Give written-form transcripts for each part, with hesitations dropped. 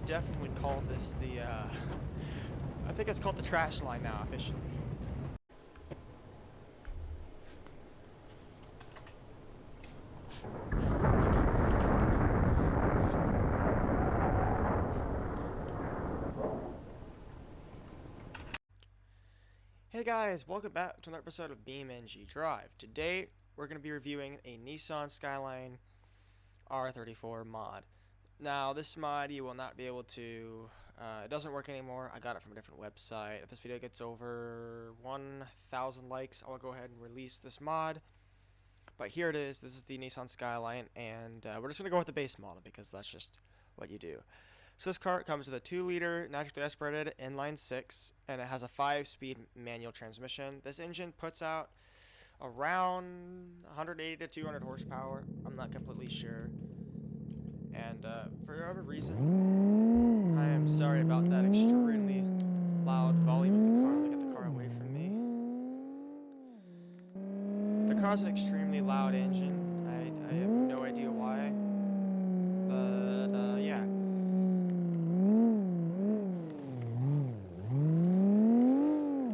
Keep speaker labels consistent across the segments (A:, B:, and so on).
A: definitely call this the, I think it's called the trash line now, officially. Hey guys, welcome back to another episode of Beamng.Drive. Today, we're going to be reviewing a Nissan Skyline R34 mod. Now, this mod you will not be able to, it doesn't work anymore. I got it from a different website. If this video gets over 1,000 likes, I will go ahead and release this mod. But here it is. This is the Nissan Skyline, and we're just going to go with the base model because that's just what you do. So this car comes with a 2-liter naturally aspirated inline 6, and it has a 5-speed manual transmission. This engine puts out around 180 to 200 horsepower. I'm not completely sure. And for whatever reason, I am sorry about that extremely loud volume of the car. Let me get the car away from me. The car's an extremely loud engine. I have no idea why. But yeah.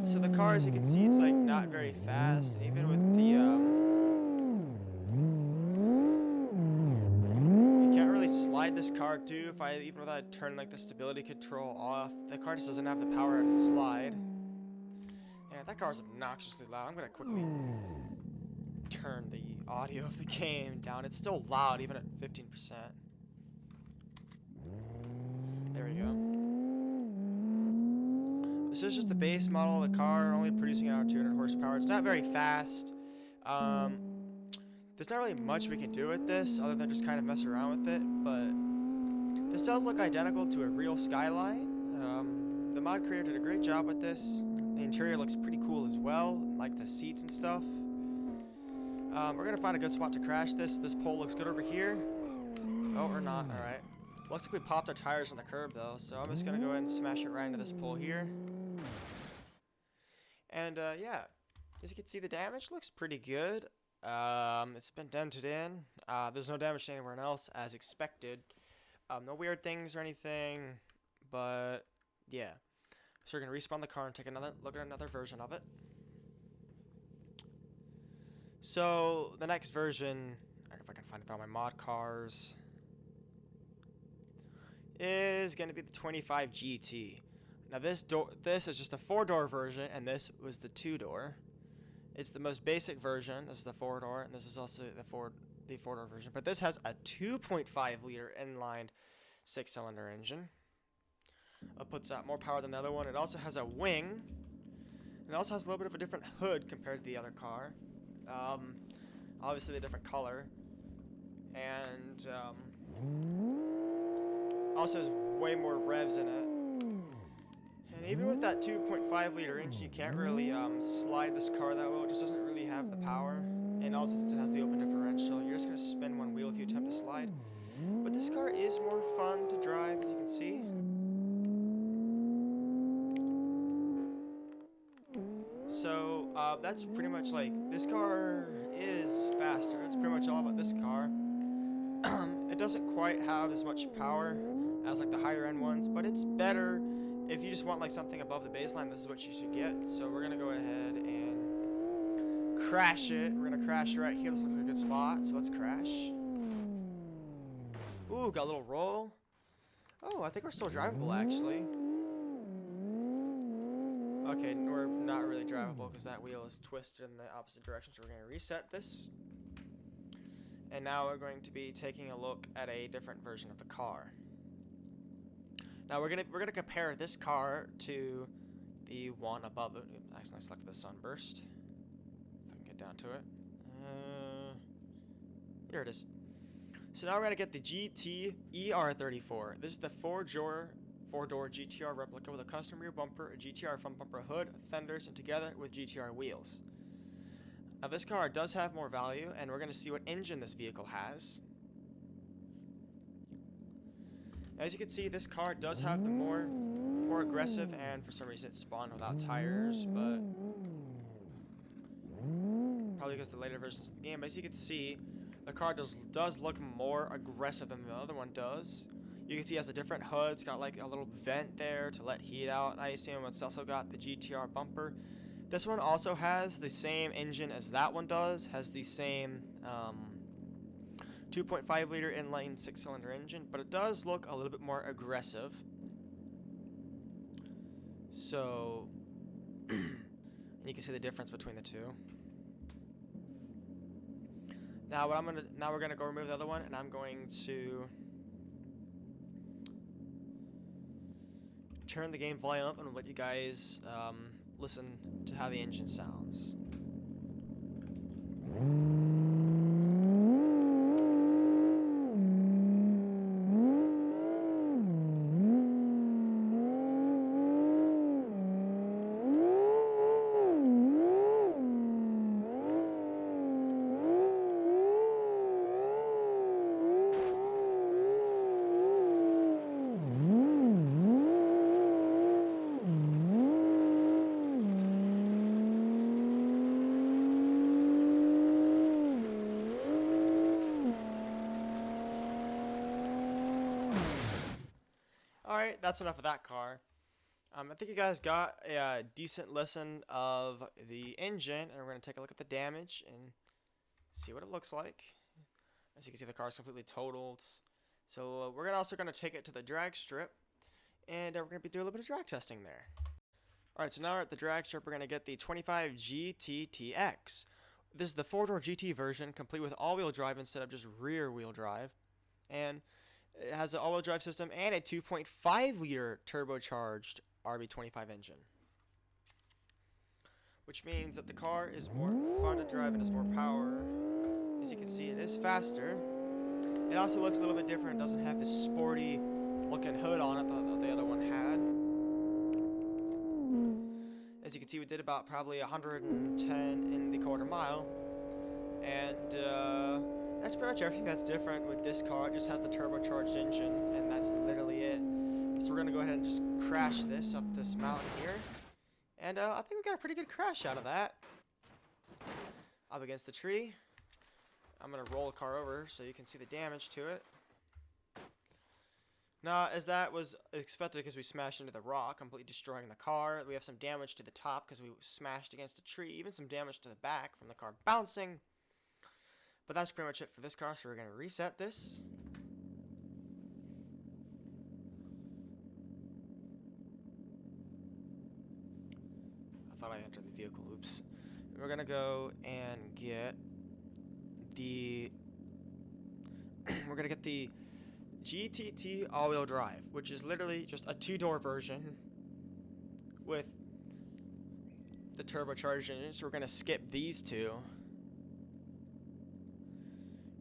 A: So the car, as you can see, it's like not very fast, and even with the you can't really slide this car too. Even if I turn like the stability control off, the car just doesn't have the power to slide. And that car is obnoxiously loud. I'm gonna quickly turn the audio of the game down. It's still loud even at 15%. There we go. This is just the base model of the car, only producing out 200 horsepower. It's not very fast. There's not really much we can do with this other than just kind of mess around with it, but this does look identical to a real Skyline. The mod creator did a great job with this. The interior looks pretty cool as well, like the seats and stuff. We're gonna find a good spot to crash this. This pole looks good over here. Oh, or not, alright. Looks like we popped our tires on the curb though, so I'm just gonna go ahead and smash it right into this pole here. And yeah, as you can see, the damage looks pretty good. It's been dented in. There's no damage to anywhere else as expected. No weird things or anything, but yeah. So we're gonna respawn the car and take another look at another version of it. So the next version, if I can find it on my mod cars, is going to be the 25 GT. Now this is just a 4-door version, and this was the 2-door. It's the most basic version. This is the 4-door, and this is also the 4-door version. But this has a 2.5-liter inline 6-cylinder engine. It puts out more power than the other one. It also has a wing. It also has a little bit of a different hood compared to the other car. Obviously a different color, and also has way more revs in it. And even with that 2.5-liter engine, you can't really slide this car that well. It just doesn't really have the power. And also, since it has the open differential, you're just going to spin one wheel if you attempt to slide. But this car is more fun to drive, as you can see. So that's pretty much like, this car is faster. That's pretty much all about this car. It doesn't quite have as much power as like the higher end ones, but it's better. If you just want like something above the baseline, this is what you should get. So we're gonna go ahead and crash it. We're gonna crash it right here. This looks like a good spot, so let's crash. Ooh, got a little roll. Oh, I think we're still drivable actually. Okay, we're not really drivable because that wheel is twisted in the opposite direction, so we're gonna reset this. And now we're going to be taking a look at a different version of the car. Now we're gonna compare this car to the one above it. Oops, I accidentally selected the sunburst. If I can get down to it. Here it is. So now we're gonna get the GT ER34. This is the 4-door GTR replica with a custom rear bumper, a GTR front bumper hood, fenders, and together with GTR wheels. Now this car does have more value, and we're gonna see what engine this vehicle has. As you can see, this car does have the more aggressive, and for some reason it spawned without tires, but probably because the later versions of the game. But as you can see, the car does look more aggressive than the other one does. You You can see it has a different hood. It's got like a little vent there to let heat out. I assume it's also got the GTR bumper. This one also has the same engine as that one does. Has the same 2.5 liter inline 6-cylinder engine, but it does look a little bit more aggressive. So, and you can see the difference between the two. Now we're gonna go remove the other one, and I'm going to turn the game volume up and let you guys listen to how the engine sounds. Alright, that's enough of that car. I think you guys got a decent listen of the engine, and we're going to take a look at the damage and see what it looks like. As you can see, the car is completely totaled. So we're also going to take it to the drag strip, and we're going to be doing a little bit of drag testing there. Alright, so now we're at the drag strip. We're going to get the 25 GTTX. This is the 4-door GT version, complete with all-wheel drive instead of just rear-wheel drive. And it has an all-wheel drive system and a 2.5 liter turbocharged RB25 engine, which means that the car is more fun to drive and has more power. As you can see, it is faster. It also looks a little bit different. It doesn't have this sporty looking hood on it that the other one had. As you can see, we did about probably 110 in the quarter mile, and that's pretty much everything that's different with this car. It just has the turbocharged engine, and that's literally it. So we're going to go ahead and just crash this up this mountain here. And I think we got a pretty good crash out of that. Up against the tree. I'm going to roll the car over so you can see the damage to it. Now, as that was expected because we smashed into the rock, completely destroying the car. We have some damage to the top because we smashed against a tree. Even some damage to the back from the car bouncing. But that's pretty much it for this car, so we're going to reset this. I thought I entered the vehicle, oops. We're going to go and get the we're going to get the GTT all-wheel drive, which is literally just a 2-door version with the turbocharged engine. So we're going to skip these two.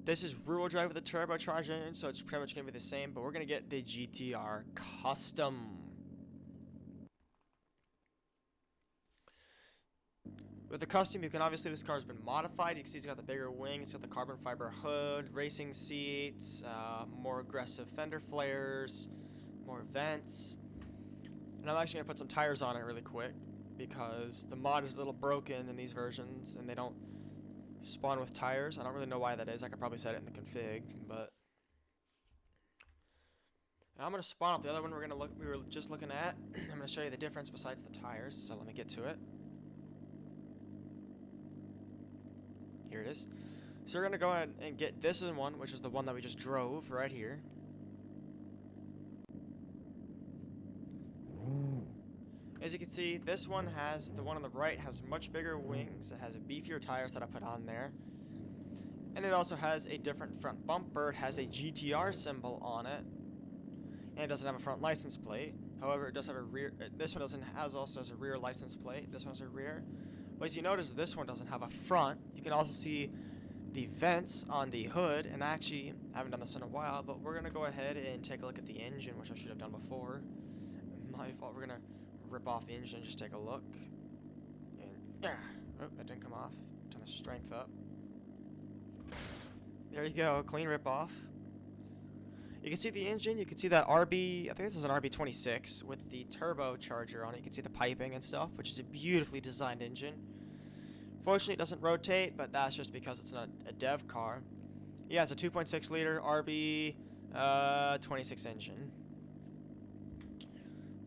A: This is rear-wheel drive with a turbocharged engine, so it's pretty much going to be the same, but we're going to get the GTR Custom. With the Custom, you can obviously, this car has been modified. You can see it's got the bigger wing, it's got the carbon fiber hood, racing seats, more aggressive fender flares, more vents. And I'm actually going to put some tires on it really quick, because the mod is a little broken in these versions, and they don't spawn with tires. I don't really know why that is. I could probably set it in the config, but and I'm gonna spawn up the other one we were just looking at. I'm gonna show you the difference besides the tires. So let me get to it. Here it is. So we're gonna go ahead and get this one, which is the one that we just drove right here. As you can see, this one has, the one on the right has much bigger wings. It has beefier tires that I put on there. And it also has a different front bumper. It has a GTR symbol on it. And it doesn't have a front license plate. However, it does have a rear, this one also has a rear license plate. This one's a rear. But as you notice, this one doesn't have a front. You can also see the vents on the hood. And I actually haven't done this in a while, but we're going to go ahead and take a look at the engine, which I should have done before. My fault. We're going to rip off the engine and just take a look. And oh, that didn't come off. Turn the strength up. There you go, clean rip off. You can see the engine, you can see that RB, I think this is an RB26 with the turbocharger on it. You can see the piping and stuff, which is a beautifully designed engine. Fortunately, it doesn't rotate, but that's just because it's not a dev car. Yeah, it's a 2.6 liter RB 26 engine.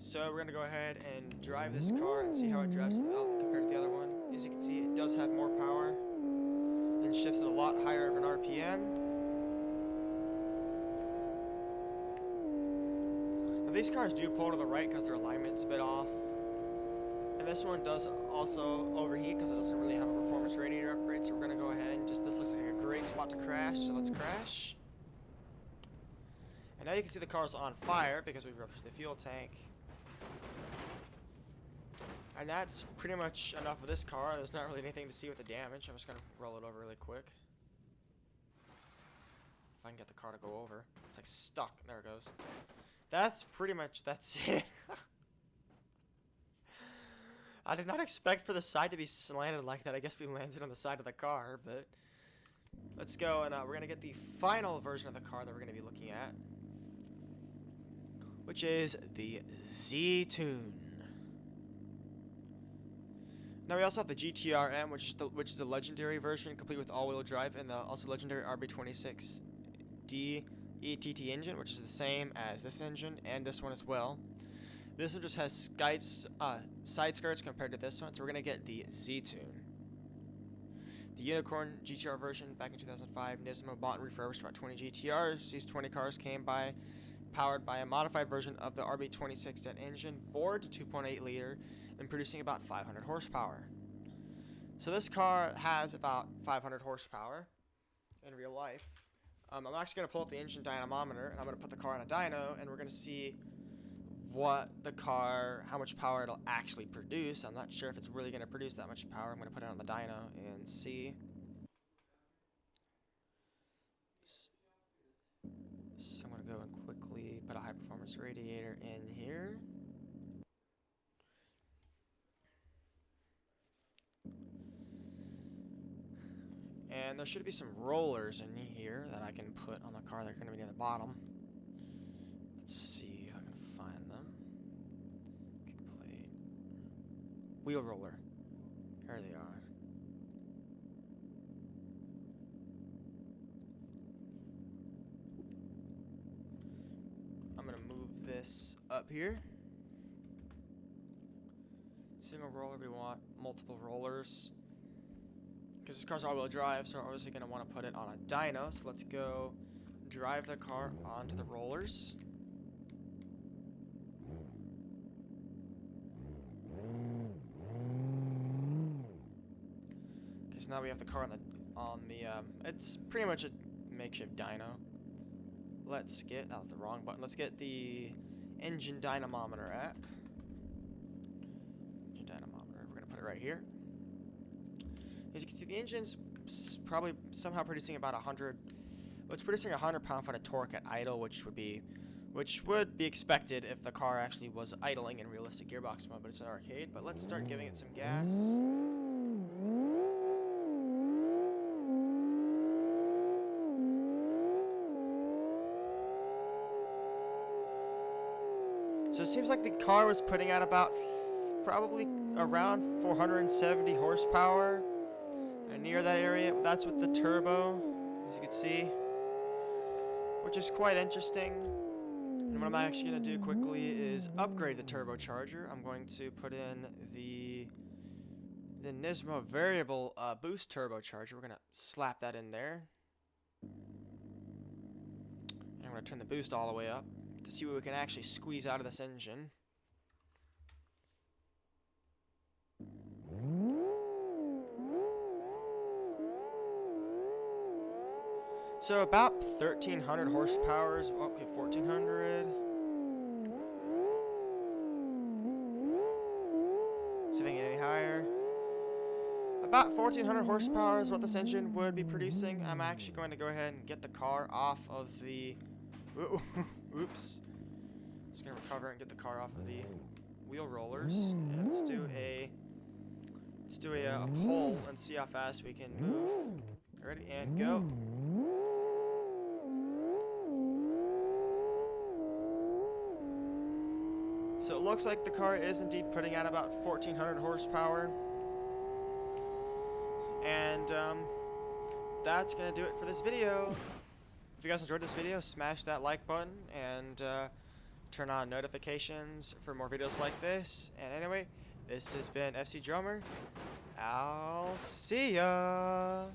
A: So we're gonna go ahead and drive this car and see how it drives compared to the other one. As you can see, it does have more power and shifts at a lot higher of an RPM. Now these cars do pull to the right because their alignment's a bit off. And this one does also overheat because it doesn't really have a performance radiator upgrade. So we're gonna go ahead and this looks like a great spot to crash. So let's crash. And now you can see the car's on fire because we've ruptured the fuel tank. And that's pretty much enough of this car. There's not really anything to see with the damage. I'm just going to roll it over really quick. If I can get the car to go over. It's like stuck. There it goes. That's it. I did not expect for the side to be slanted like that. I guess we landed on the side of the car, but let's go and we're going to get the final version of the car that we're going to be looking at, which is the Z-Tune. Now we also have the GTR-M, which is the legendary version, complete with all-wheel drive, and the also legendary RB26D ETT engine, which is the same as this engine and this one as well. This one just has side skirts compared to this one, so we're gonna get the Z-Tune. The Unicorn GTR version back in 2005, Nismo bought and refurbished about 20 GTRs. These 20 cars came powered by a modified version of the RB26 engine, bored to 2.8 liter, and producing about 500 horsepower. So this car has about 500 horsepower in real life. I'm actually going to pull up the engine dynamometer, and I'm going to put the car on a dyno, and we're going to see how much power it'll actually produce. I'm not sure if it's really going to produce that much power. I'm going to put it on the dyno and see. So I'm going to go and quickly put a high performance radiator in here. And there should be some rollers in here that I can put on the car. They're going to be near the bottom. Let's see if I can find them. Kick plate. Wheel roller. There they are. I'm going to move this up here. Single roller, we want multiple rollers. Because this car's all-wheel drive, so we're obviously going to want to put it on a dyno. So let's go drive the car onto the rollers. Okay, so now we have the car on the it's pretty much a makeshift dyno. That was the wrong button. Let's get the engine dynamometer app. Engine dynamometer, we're going to put it right here. As you can see, the engine's probably somehow producing about 100. Well, it's producing 100 pound-foot of torque at idle, which would be expected if the car actually was idling in realistic gearbox mode. But it's an arcade. But let's start giving it some gas. So it seems like the car was putting out about probably around 470 horsepower. And near that area, that's with the turbo, as you can see, which is quite interesting. And what I'm actually going to do quickly is upgrade the turbocharger. I'm going to put in the Nismo variable boost turbocharger. We're going to slap that in there. And I'm going to turn the boost all the way up to see what we can actually squeeze out of this engine. So about 1,300 horsepower, okay, 1,400. See if I can get any higher. About 1,400 horsepower is what this engine would be producing. I'm actually going to go ahead and get the car off of the, oops. Just gonna recover and get the car off of the wheel rollers. And let's do a pull and see how fast we can move. Ready and go. So it looks like the car is indeed putting out about 1,400 horsepower. And that's going to do it for this video. If you guys enjoyed this video, smash that like button and turn on notifications for more videos like this. And anyway, this has been FC Drummer. I'll see ya.